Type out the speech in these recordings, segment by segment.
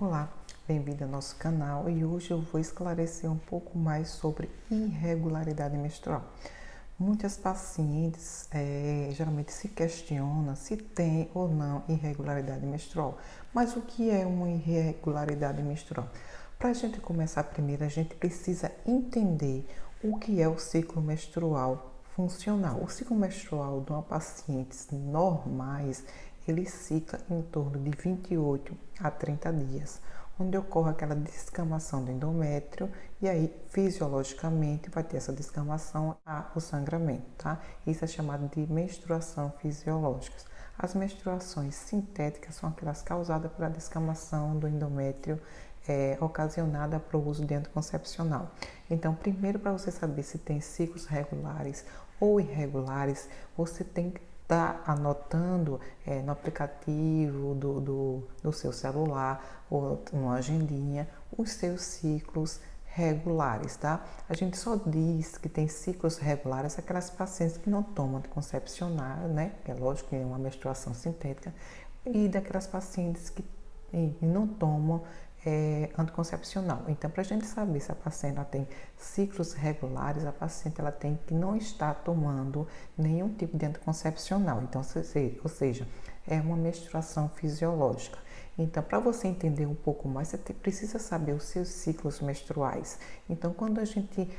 Olá, bem-vindo ao nosso canal e hoje eu vou esclarecer um pouco mais sobre irregularidade menstrual. Muitas pacientes geralmente se questionam se tem ou não irregularidade menstrual. Mas o que é uma irregularidade menstrual? Para a gente começar primeiro, a gente precisa entender o que é o ciclo menstrual funcional. O ciclo menstrual de uma paciente normais, ele cicla em torno de 28 a 30 dias, onde ocorre aquela descamação do endométrio e aí fisiologicamente vai ter essa descamação o sangramento, tá? Isso é chamado de menstruação fisiológica. As menstruações sintéticas são aquelas causadas pela descamação do endométrio ocasionada pelo uso de anticoncepcional. Então, primeiro, para você saber se tem ciclos regulares ou irregulares, você tem que estar anotando no aplicativo do seu celular ou numa agendinha os seus ciclos regulares, tá? A gente só diz que tem ciclos regulares aquelas pacientes que não tomam anticoncepcional, né? É lógico que é uma menstruação sintética, e daquelas pacientes que não tomam anticoncepcional. Então, para a gente saber se a paciente ela tem ciclos regulares, a paciente ela tem que não estar tomando nenhum tipo de anticoncepcional. Então, ou seja, é uma menstruação fisiológica. Então, para você entender um pouco mais, você precisa saber os seus ciclos menstruais. Então, quando a gente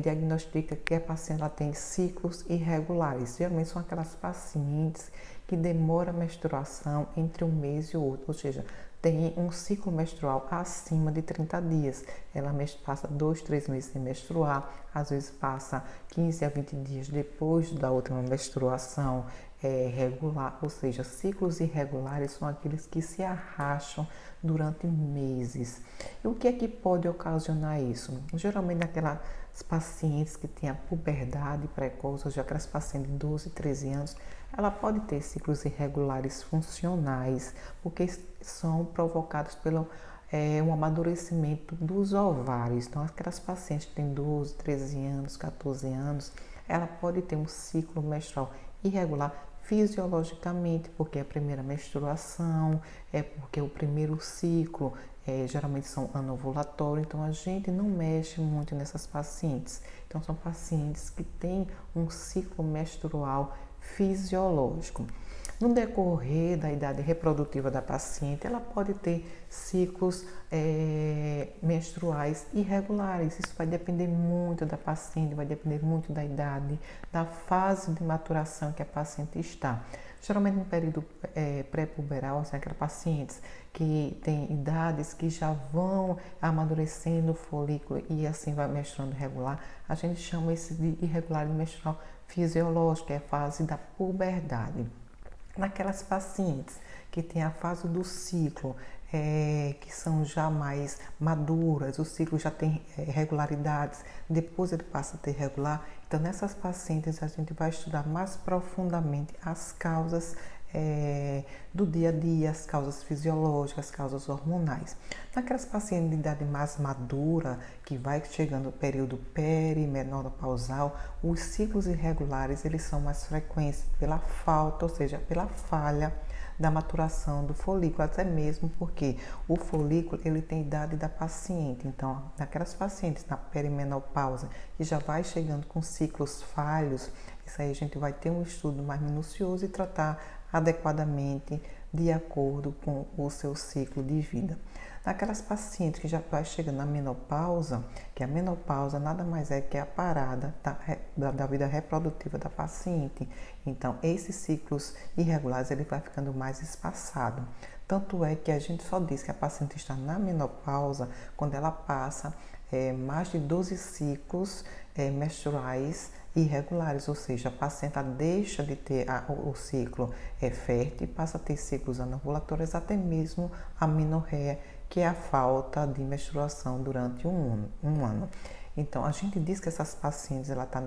diagnostica que a paciente ela tem ciclos irregulares, geralmente são aquelas pacientes que demoram a menstruação entre um mês e o outro, ou seja, tem um ciclo menstrual acima de 30 dias. Ela passa 2, 3 meses sem menstruar, às vezes passa 15 a 20 dias depois da última menstruação regular, ou seja, ciclos irregulares são aqueles que se arrastam durante meses. E o que é que pode ocasionar isso? Geralmente naquelas pacientes que têm a puberdade precoce, ou seja, aquelas pacientes de 12, 13 anos, ela pode ter ciclos irregulares funcionais, porque são provocados pelo um amadurecimento dos ovários. Então, aquelas pacientes que têm 12, 13 anos, 14 anos, ela pode ter um ciclo menstrual irregular fisiologicamente, porque é a primeira menstruação, é porque o primeiro ciclo geralmente são anovulatórios, então a gente não mexe muito nessas pacientes. Então, são pacientes que têm um ciclo menstrual fisiológico. No decorrer da idade reprodutiva da paciente, ela pode ter ciclos menstruais irregulares. Isso vai depender muito da paciente, vai depender muito da idade, da fase de maturação que a paciente está. Geralmente no período pré-puberal, assim, aquelas pacientes que têm idades que já vão amadurecendo o folículo e assim vai menstruando regular, a gente chama isso de irregularidade menstrual fisiológica, que é a fase da puberdade. Naquelas pacientes que têm a fase do ciclo, que são já mais maduras, o ciclo já tem regularidades, depois ele passa a ter regular. Então, nessas pacientes, a gente vai estudar mais profundamente as causas do dia a dia, as causas fisiológicas, as causas hormonais. Naquelas pacientes de idade mais madura, que vai chegando o período perimenopausal, os ciclos irregulares eles são mais frequentes pela falta, ou seja, pela falha da maturação do folículo, até mesmo porque o folículo ele tem idade da paciente. Então, naquelas pacientes na perimenopausa que já vai chegando com ciclos falhos, isso aí a gente vai ter um estudo mais minucioso e tratar adequadamente de acordo com o seu ciclo de vida. Naquelas pacientes que já vai chegando na menopausa, que a menopausa nada mais é que a parada da vida reprodutiva da paciente. Então, esses ciclos irregulares ele vai ficando mais espaçado. Tanto é que a gente só diz que a paciente está na menopausa quando ela passa mais de 12 ciclos menstruais irregulares, ou seja, a paciente deixa de ter o ciclo fértil e passa a ter ciclos anovulatórios, até mesmo a menorreia, que é a falta de menstruação durante um ano. Então, a gente diz que essas pacientes ela está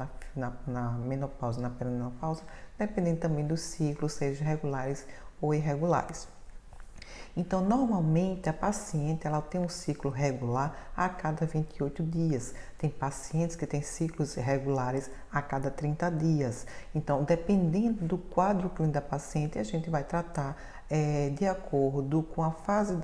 na menopausa, na perimenopausa, dependendo também do ciclo, seja regulares ou irregulares. Então, normalmente, a paciente ela tem um ciclo regular a cada 28 dias. Tem pacientes que têm ciclos regulares a cada 30 dias. Então, dependendo do quadro clínico da paciente, a gente vai tratar de acordo com a fase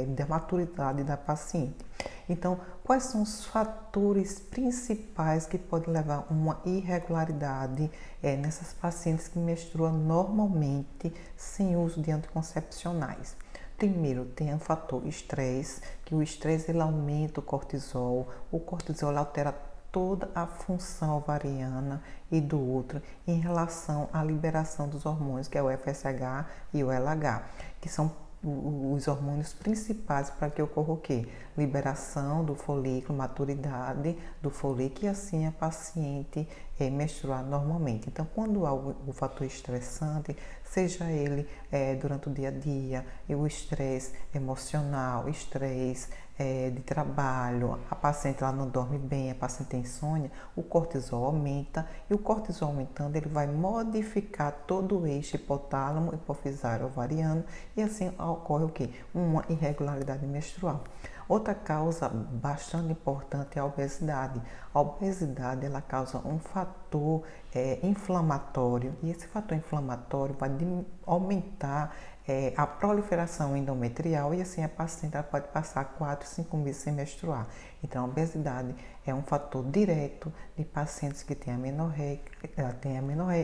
da maturidade da paciente. Então, quais são os fatores principais que podem levar a uma irregularidade nessas pacientes que menstruam normalmente sem uso de anticoncepcionais? Primeiro, tem o fator estresse, que o estresse ele aumenta o cortisol ele altera toda a função ovariana e do útero em relação à liberação dos hormônios, que é o FSH e o LH, que são os hormônios principais para que ocorra o quê? Liberação do folículo, maturidade do folículo e assim a paciente menstruar normalmente. Então, quando há o fator estressante, seja ele durante o dia a dia, o estresse emocional, estresse de trabalho, a paciente ela não dorme bem, a paciente tem insônia, o cortisol aumenta e o cortisol aumentando ele vai modificar todo o eixo hipotálamo, hipofisário, ovariano e assim ocorre o quê? Uma irregularidade menstrual. Outra causa bastante importante é a obesidade. A obesidade ela causa um fator inflamatório e esse fator inflamatório vai aumentar a proliferação endometrial e assim a paciente ela pode passar 4, 5 meses sem menstruar. Então a obesidade é um fator direto de pacientes que têm amenorreia,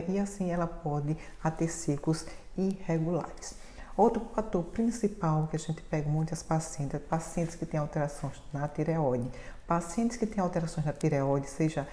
e assim ela pode ter ciclos irregulares. Outro fator principal que a gente pega muitas pacientes, pacientes que têm alterações na tireoide. Pacientes que têm alterações na tireoide, seja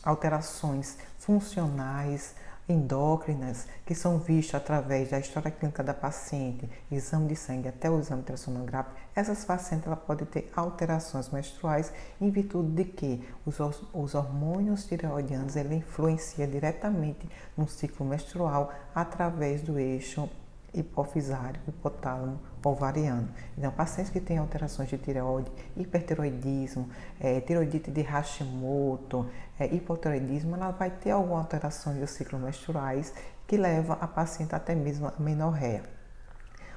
alterações funcionais, endócrinas, que são vistas através da história clínica da paciente, exame de sangue até o exame ultrassonográfico, essas pacientes ela podem ter alterações menstruais em virtude de que os hormônios tireoidianos ele influenciam diretamente no ciclo menstrual através do eixo hipofisário, hipotálamo, ovariano. Então, pacientes que têm alterações de tireoide, hipertireoidismo, tireoidite de Hashimoto, hipotireoidismo, ela vai ter alguma alteração dos ciclos menstruais que leva a paciente até mesmo a menorreia.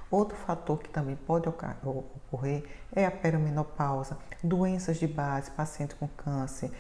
Outro fator que também pode ocorrer é a perimenopausa, doenças de base, pacientes com câncer,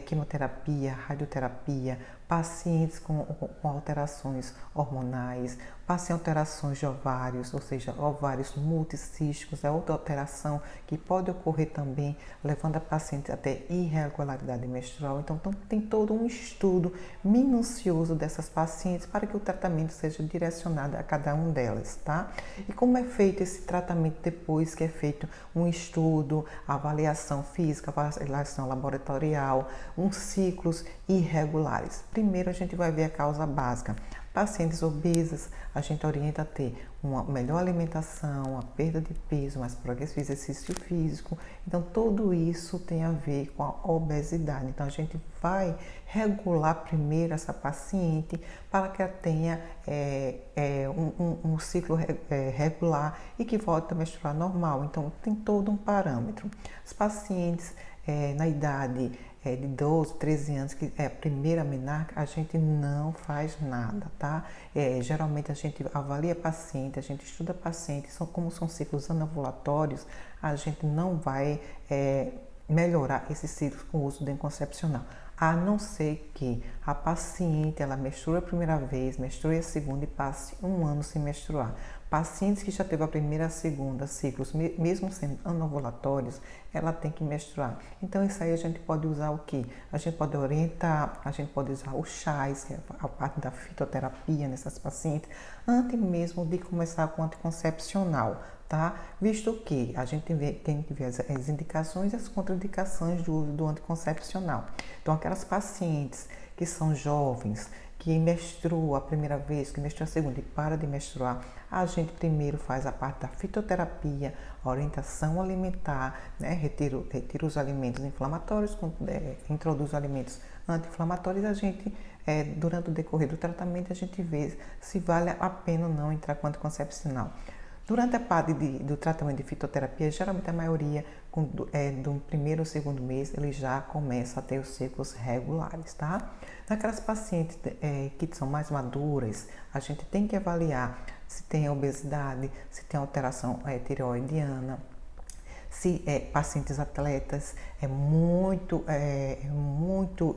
quimioterapia, radioterapia, pacientes com alterações hormonais, pacientes com alterações de ovários, ou seja, ovários multicísticos, é outra alteração que pode ocorrer também, levando a paciente até irregularidade menstrual. Então, tem todo um estudo minucioso dessas pacientes para que o tratamento seja direcionado a cada uma delas, tá? E como é feito esse tratamento depois que é feito um estudo, avaliação física, avaliação laboratorial, uns ciclos irregulares? Primeiro a gente vai ver a causa básica. Pacientes obesas, a gente orienta a ter uma melhor alimentação, a perda de peso, mais progressivo exercício físico. Então, tudo isso tem a ver com a obesidade. Então, a gente vai regular primeiro essa paciente para que ela tenha um ciclo regular e que volte a menstruar normal. Então, tem todo um parâmetro. Os pacientes na idade de 12, 13 anos, que é a primeira menarca, a gente não faz nada, tá? Geralmente a gente avalia paciente, a gente estuda paciente, como são ciclos anovulatórios, a gente não vai melhorar esses ciclos com o uso do anticoncepcional. A não ser que a paciente, ela menstrua a primeira vez, menstrue a segunda e passe um ano sem menstruar. Pacientes que já teve a primeira e a segunda ciclos, mesmo sendo anovulatórios, ela tem que menstruar. Então, isso aí a gente pode usar o quê? A gente pode orientar, a gente pode usar os chás, a parte da fitoterapia nessas pacientes, antes mesmo de começar com o anticoncepcional, tá? Visto que a gente tem que ver as indicações e as contraindicações do uso do anticoncepcional. Então, aquelas pacientes que são jovens, que menstrua a primeira vez, que menstrua a segunda e para de menstruar, a gente primeiro faz a parte da fitoterapia, a orientação alimentar, né? retira os alimentos inflamatórios, introduz os alimentos anti-inflamatórios, a gente, durante o decorrer do tratamento, a gente vê se vale a pena ou não entrar com anticoncepcional. Durante a parte do tratamento de fitoterapia, geralmente a maioria do primeiro ou segundo mês, ele já começa a ter os ciclos regulares, tá? Naquelas pacientes que são mais maduras, a gente tem que avaliar se tem obesidade, se tem alteração tireoidiana, se pacientes atletas,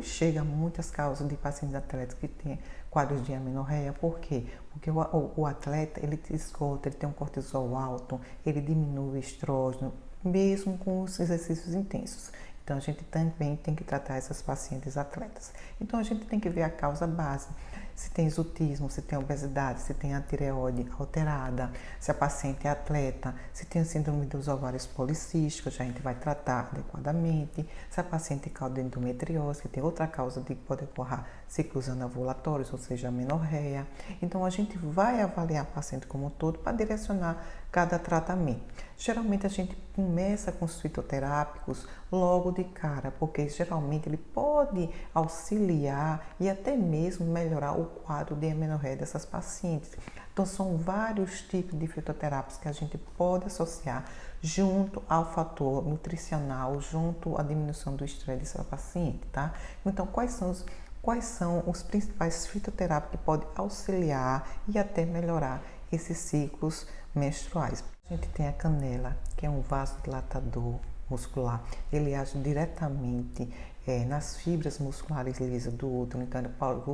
chega muitas causas de pacientes atletas que têm quadros de amenorreia. Por quê? Porque o atleta, ele esgota, ele tem um cortisol alto, ele diminui o estrógeno, mesmo com os exercícios intensos. Então, a gente também tem que tratar essas pacientes atletas. Então, a gente tem que ver a causa base. Se tem exotismo, se tem obesidade, se tem a tireoide alterada, se a paciente é atleta, se tem a síndrome dos ovários policísticos, a gente vai tratar adequadamente. Se a paciente tem cauda-endometriose, que tem outra causa de que pode ocorrer ciclos anovulatórios, ou seja, amenorreia. Então, a gente vai avaliar a paciente como um todo para direcionar cada tratamento. Geralmente, a gente começa com os fitoterápicos logo de cara, porque geralmente ele pode auxiliar e até mesmo melhorar o quadro de amenorreia dessas pacientes. Então, são vários tipos de fitoterápicos que a gente pode associar junto ao fator nutricional, junto à diminuição do estresse dessa paciente, tá? Então, quais são os principais fitoterápicos que podem auxiliar e até melhorar esses ciclos menstruais? A gente tem a canela, que é um vasodilatador muscular. Ele age diretamente nas fibras musculares lisas do útero, então ele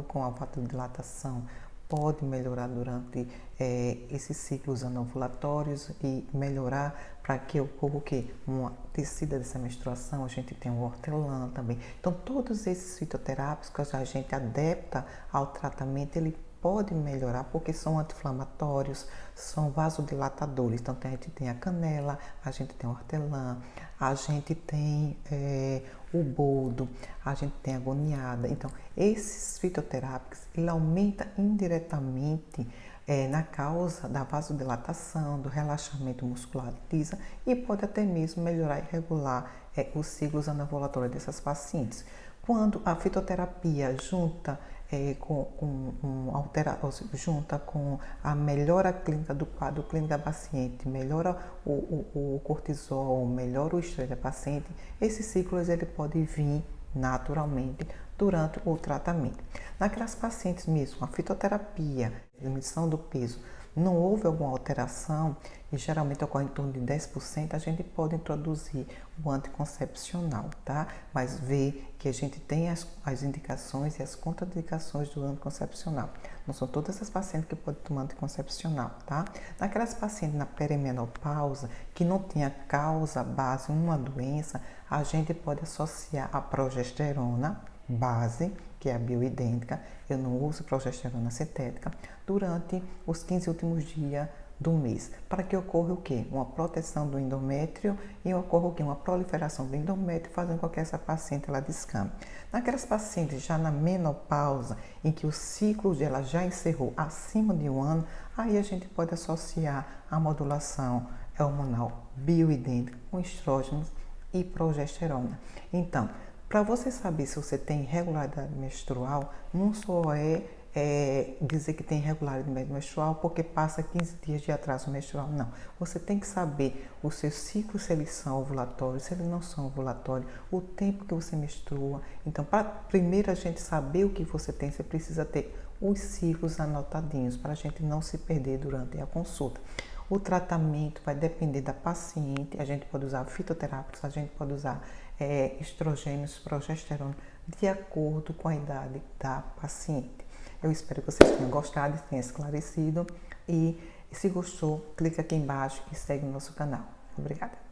com a vasodilatação pode melhorar durante esses ciclos anovulatórios e melhorar para que ocorra o quê? Uma descida dessa menstruação. A gente tem o hortelã também. Então, todos esses fitoterápicos a gente adapta ao tratamento, ele pode melhorar porque são anti-inflamatórios, são vasodilatadores. Então, a gente tem a canela, a gente tem o hortelã, a gente tem o boldo, a gente tem a goniada. Então, esses fitoterápicos, ele aumenta indiretamente na causa da vasodilatação, do relaxamento muscular lisa e pode até mesmo melhorar e regular os ciclos anovulatórios dessas pacientes. Quando a fitoterapia junta junta com a melhora clínica do quadro clínico da paciente, melhora o cortisol, melhora o estresse da paciente, esses ciclos ele pode vir naturalmente durante o tratamento. Naquelas pacientes mesmo, a fitoterapia, diminuição do peso, não houve alguma alteração, e geralmente ocorre em torno de 10%, a gente pode introduzir o anticoncepcional, tá? Mas ver que a gente tem as indicações e as contraindicações do anticoncepcional. Não são todas as pacientes que podem tomar anticoncepcional, tá? Naquelas pacientes na perimenopausa, que não tinha causa base, uma doença, a gente pode associar a progesterona base, que é a bioidêntica, eu não uso progesterona sintética, durante os 15 últimos dias do mês, para que ocorra o quê? Uma proteção do endométrio e ocorra o quê? Uma proliferação do endométrio, fazendo com que essa paciente ela descame. Naquelas pacientes já na menopausa, em que o ciclo dela já encerrou acima de 1 ano, aí a gente pode associar a modulação hormonal bioidêntica com estrógenos e progesterona. Então, para você saber se você tem irregularidade menstrual, não só dizer que tem irregularidade menstrual porque passa 15 dias de atraso menstrual, não. Você tem que saber os seus ciclos, se eles são ovulatórios, se eles não são ovulatórios, o tempo que você menstrua. Então, para primeiro a gente saber o que você tem, você precisa ter os ciclos anotadinhos para a gente não se perder durante a consulta. O tratamento vai depender da paciente, a gente pode usar fitoterápicos, a gente pode usar estrogênios, progesterona, de acordo com a idade da paciente. Eu espero que vocês tenham gostado e tenham esclarecido. E se gostou, clica aqui embaixo e segue o nosso canal. Obrigada.